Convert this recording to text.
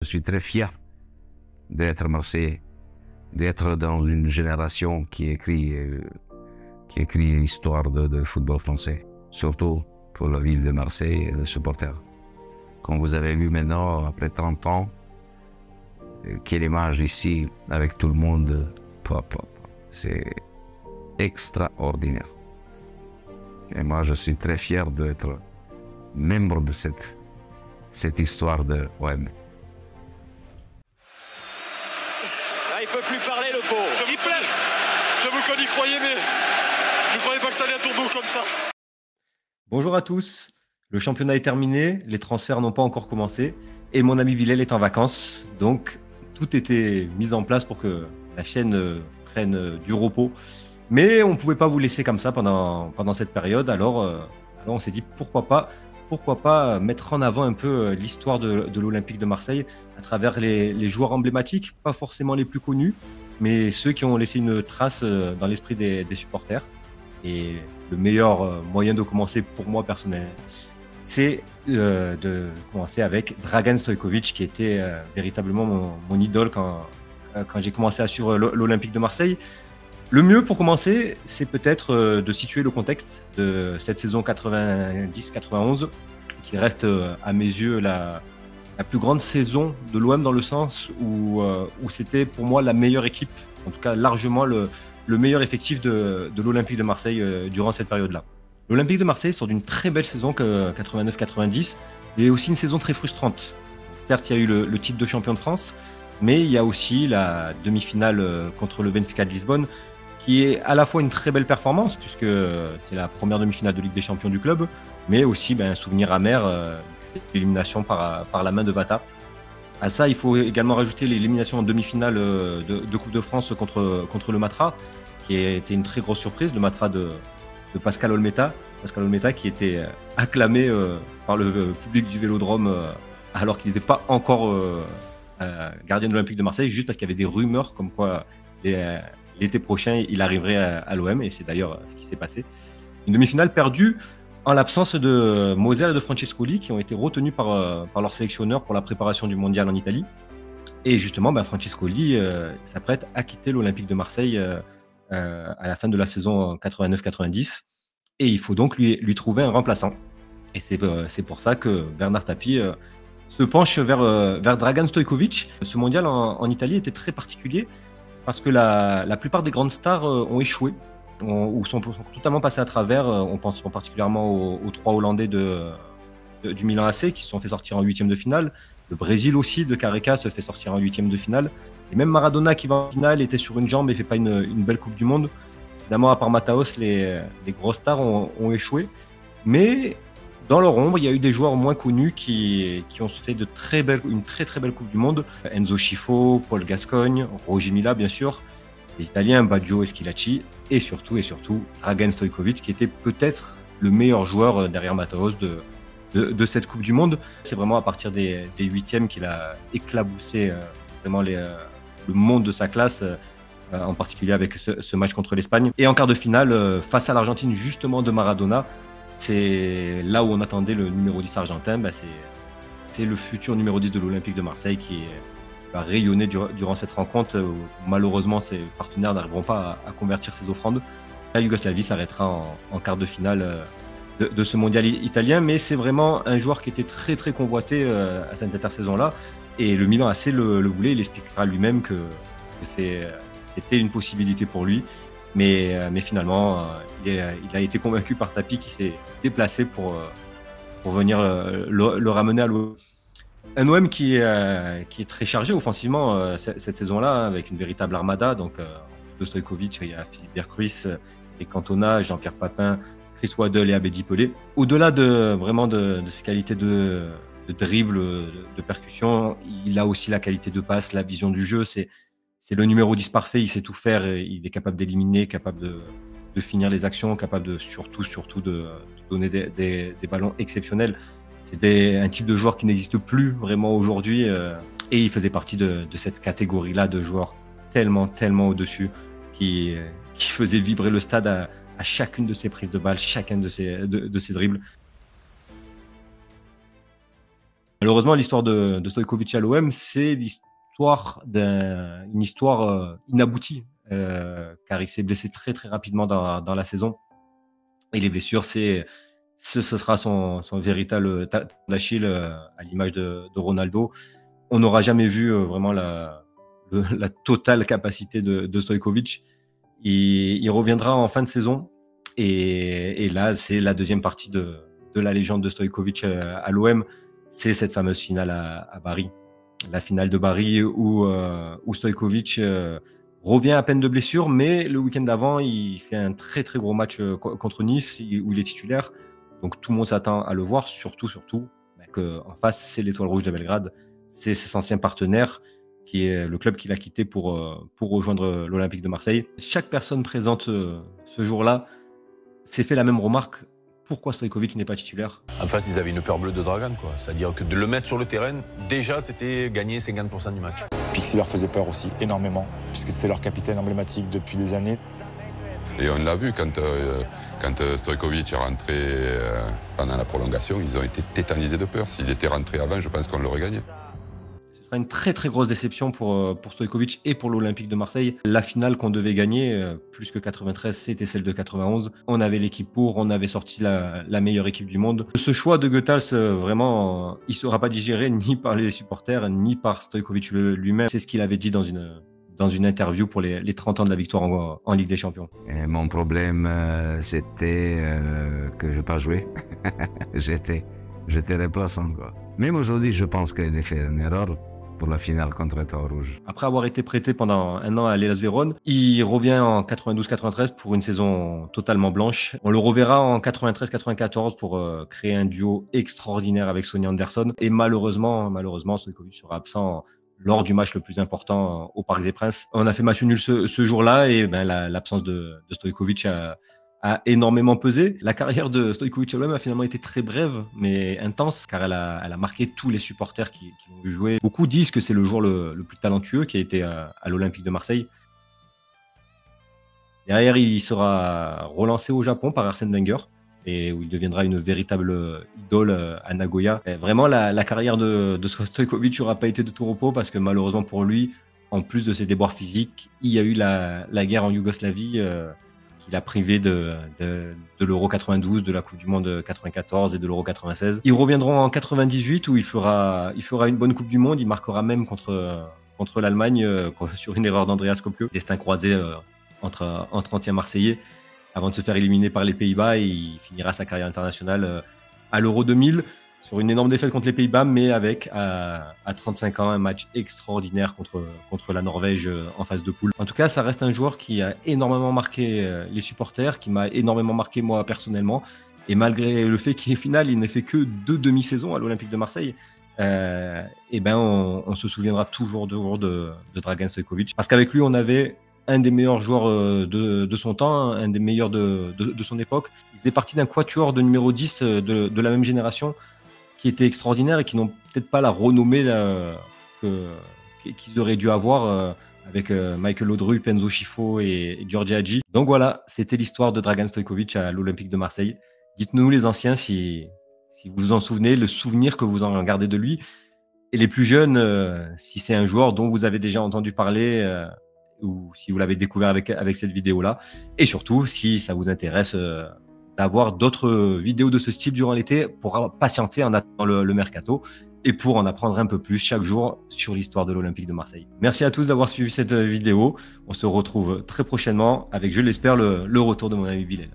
Je suis très fier d'être Marseillais, d'être dans une génération qui écrit l'histoire de football français, surtout pour la ville de Marseille et les supporters. Comme vous avez vu maintenant, après 30 ans, quelle image ici avec tout le monde, c'est extraordinaire. Et moi, je suis très fier d'être membre de cette histoire de OM. Ah, il peut plus parler, le pauvre. Il plaît. J'avoue qu'on y croyait, mais je ne croyais pas que ça allait à tourner comme ça. Bonjour à tous. Le championnat est terminé, les transferts n'ont pas encore commencé et mon ami Bilal est en vacances. Donc, tout était mis en place pour que la chaîne prenne du repos. Mais on ne pouvait pas vous laisser comme ça pendant cette période. Alors on s'est dit pourquoi pas mettre en avant un peu l'histoire de l'Olympique de Marseille à travers les joueurs emblématiques, pas forcément les plus connus, mais ceux qui ont laissé une trace dans l'esprit des supporters. Et le meilleur moyen de commencer pour moi personnellement, c'est de commencer avec Dragan Stojkovic, qui était véritablement mon idole quand j'ai commencé à suivre l'Olympique de Marseille. Le mieux pour commencer, c'est peut-être de situer le contexte de cette saison 90-91, qui reste à mes yeux la plus grande saison de l'OM, dans le sens où c'était pour moi la meilleure équipe, en tout cas largement le meilleur effectif de l'Olympique de Marseille durant cette période-là. L'Olympique de Marseille sort d'une très belle saison 89-90 et aussi une saison très frustrante. Certes, il y a eu le titre de champion de France, mais il y a aussi la demi-finale contre le Benfica de Lisbonne, qui est à la fois une très belle performance, puisque c'est la première demi-finale de Ligue des Champions du club, mais aussi un souvenir amer d'élimination par la main de Vata. À ça, il faut également rajouter l'élimination en demi-finale de Coupe de France contre le Matra, qui a été une très grosse surprise, le Matra de Pascal Olmeta. Pascal Olmeta qui était acclamé par le public du Vélodrome alors qu'il n'était pas encore gardien de l'Olympique de Marseille, juste parce qu'il y avait des rumeurs comme quoi l'été prochain il arriverait à l'OM, et c'est d'ailleurs ce qui s'est passé. Une demi-finale perdue en l'absence de Moser et de Francescoli, qui ont été retenus par leur sélectionneur pour la préparation du mondial en Italie. Et justement, Francescoli s'apprête à quitter l'Olympique de Marseille à la fin de la saison 89-90. Et il faut donc lui trouver un remplaçant. Et c'est pour ça que Bernard Tapie se penche vers Dragan Stojkovic. Ce mondial en Italie était très particulier parce que la plupart des grandes stars ont échoué ou sont totalement passés à travers. On pense particulièrement aux trois Hollandais du Milan AC qui se sont fait sortir en huitième de finale. Le Brésil aussi, de Careca, se fait sortir en huitième de finale. Et même Maradona, qui va en finale, était sur une jambe et fait pas une belle Coupe du Monde. Évidemment, à part Mataos, les grosses stars ont échoué. Mais dans leur ombre, il y a eu des joueurs moins connus qui ont fait une très très belle Coupe du Monde. Enzo Scifo, Paul Gascogne, Roger Mila, bien sûr, les Italiens, Baggio et Schilacci, et surtout Dragan Stojkovic, qui était peut-être le meilleur joueur derrière Mataos de cette Coupe du Monde. C'est vraiment à partir des huitièmes qu'il a éclaboussé vraiment le monde de sa classe, en particulier avec ce match contre l'Espagne. Et en quart de finale, face à l'Argentine justement de Maradona, c'est là où on attendait le numéro 10 argentin. C'est le futur numéro 10 de l'Olympique de Marseille qui va rayonner durant cette rencontre. Malheureusement, ses partenaires n'arriveront pas à convertir ses offrandes. La Yougoslavie s'arrêtera en quart de finale de ce mondial italien, mais c'est vraiment un joueur qui était très très convoité à cette intersaison-là, et le Milan AC le voulait. Il expliquera lui-même que c'était une possibilité pour lui, mais finalement il a été convaincu par Tapie, qui s'est déplacé pour venir le ramener à l'OM. Un OM qui est très chargé offensivement cette saison-là, avec une véritable armada. Donc de Stojkovic, il y a Philippe Berghuis et Cantona, Jean-Pierre Papin, Chris Waddle et Abedi Pelé. Au-delà de ses qualités de dribble, de percussion, il a aussi la qualité de passe, la vision du jeu. C'est le numéro 10 parfait, il sait tout faire, il est capable d'éliminer, capable de finir les actions, capable surtout de donner des ballons exceptionnels. C'était un type de joueur qui n'existe plus vraiment aujourd'hui, et il faisait partie de cette catégorie-là de joueurs tellement au-dessus, qui faisait vibrer le stade à chacune de ses prises de balles, chacun de ses dribbles. Malheureusement, l'histoire de Stojkovic à l'OM, c'est l'histoire une histoire inaboutie, car il s'est blessé très très rapidement dans la saison. Et les blessures, ce sera son véritable talon d'Achille, à l'image de Ronaldo. On n'aura jamais vu vraiment la totale capacité de Stojkovic. Il reviendra en fin de saison. Et là, c'est la deuxième partie de la légende de Stojkovic à l'OM. C'est cette fameuse finale à Bari. La finale de Bari où Stojkovic revient à peine de blessure, mais le week-end d'avant, il fait un très très gros match contre Nice où il est titulaire. Donc tout le monde s'attend à le voir, surtout qu'en face, c'est l'Étoile Rouge de Belgrade. C'est ses anciens partenaires, qui est le club qu'il a quitté pour rejoindre l'Olympique de Marseille. Chaque personne présente ce jour-là s'est fait la même remarque. Pourquoi Stojkovic n'est pas titulaire? En face, ils avaient une peur bleue de Dragan, quoi. C'est-à-dire que de le mettre sur le terrain, déjà, c'était gagner 50% du match. Pixie leur faisait peur aussi, énormément, puisque c'était leur capitaine emblématique depuis des années. Et on l'a vu quand Stojkovic est rentré pendant la prolongation, ils ont été tétanisés de peur. S'il était rentré avant, je pense qu'on l'aurait gagné. Ce sera une très très grosse déception pour Stojkovic et pour l'Olympique de Marseille. La finale qu'on devait gagner, plus que 93, c'était celle de 91. On avait l'équipe pour, on avait sorti la meilleure équipe du monde. Ce choix de Goethals, vraiment, il ne sera pas digéré ni par les supporters, ni par Stojkovic lui-même. C'est ce qu'il avait dit dans une interview pour les 30 ans de la victoire en Ligue des Champions. Et mon problème, c'était que je n'ai pas joué. J'étais remplaçant, quoi. Même aujourd'hui, je pense qu'il a fait une erreur pour la finale contre l'Étoile Rouge. Après avoir été prêté pendant un an à l'Hellas Vérone, il revient en 92-93 pour une saison totalement blanche. On le reverra en 93-94 pour créer un duo extraordinaire avec Sonny Anderson. Et malheureusement, Stojkovic sera absent lors du match le plus important au Parc des Princes. On a fait match nul ce jour-là et l'absence de Stojkovic a énormément pesé. La carrière de Stojkovic à l'OM a finalement été très brève, mais intense, car elle a marqué tous les supporters qui l'ont vu jouer. Beaucoup disent que c'est le joueur le plus talentueux qui a été à l'Olympique de Marseille. Derrière, il sera relancé au Japon par Arsène Wenger, et où il deviendra une véritable idole à Nagoya. Et vraiment, la carrière de Stojkovic n'aura pas été de tout repos, parce que malheureusement pour lui, en plus de ses déboires physiques, il y a eu la guerre en Yougoslavie, il a privé de l'Euro 92, de la Coupe du Monde 94 et de l'Euro 96. Ils reviendront en 98 où il fera une bonne Coupe du Monde. Il marquera même contre l'Allemagne sur une erreur d'Andreas Köpke. Destin croisé entre anciens Marseillais avant de se faire éliminer par les Pays-Bas, et il finira sa carrière internationale à l'Euro 2000 sur une énorme défaite contre les Pays-Bas, mais avec à 35 ans un match extraordinaire contre la Norvège en phase de poule. En tout cas, ça reste un joueur qui a énormément marqué les supporters, qui m'a énormément marqué moi personnellement. Et malgré le fait qu'au final, il n'ait fait que 2 demi-saisons à l'Olympique de Marseille, on se souviendra toujours de Dragan Stojkovic. Parce qu'avec lui, on avait un des meilleurs joueurs de son temps, un des meilleurs de son époque. Il faisait partie d'un quatuor de numéro 10 de la même génération, qui était extraordinaire et qui n'ont peut-être pas la renommée qu'ils auraient dû avoir avec Michael Laudrup, Enzo Scifo et Giorgi Hagi. Donc voilà, c'était l'histoire de Dragan Stojkovic à l'Olympique de Marseille. Dites-nous les anciens si vous vous en souvenez, le souvenir que vous en gardez de lui. Et les plus jeunes, si c'est un joueur dont vous avez déjà entendu parler ou si vous l'avez découvert avec cette vidéo-là. Et surtout, si ça vous intéresse d'avoir d'autres vidéos de ce style durant l'été pour patienter en attendant le mercato et pour en apprendre un peu plus chaque jour sur l'histoire de l'Olympique de Marseille. Merci à tous d'avoir suivi cette vidéo. On se retrouve très prochainement avec, je l'espère, le retour de mon ami Bilal.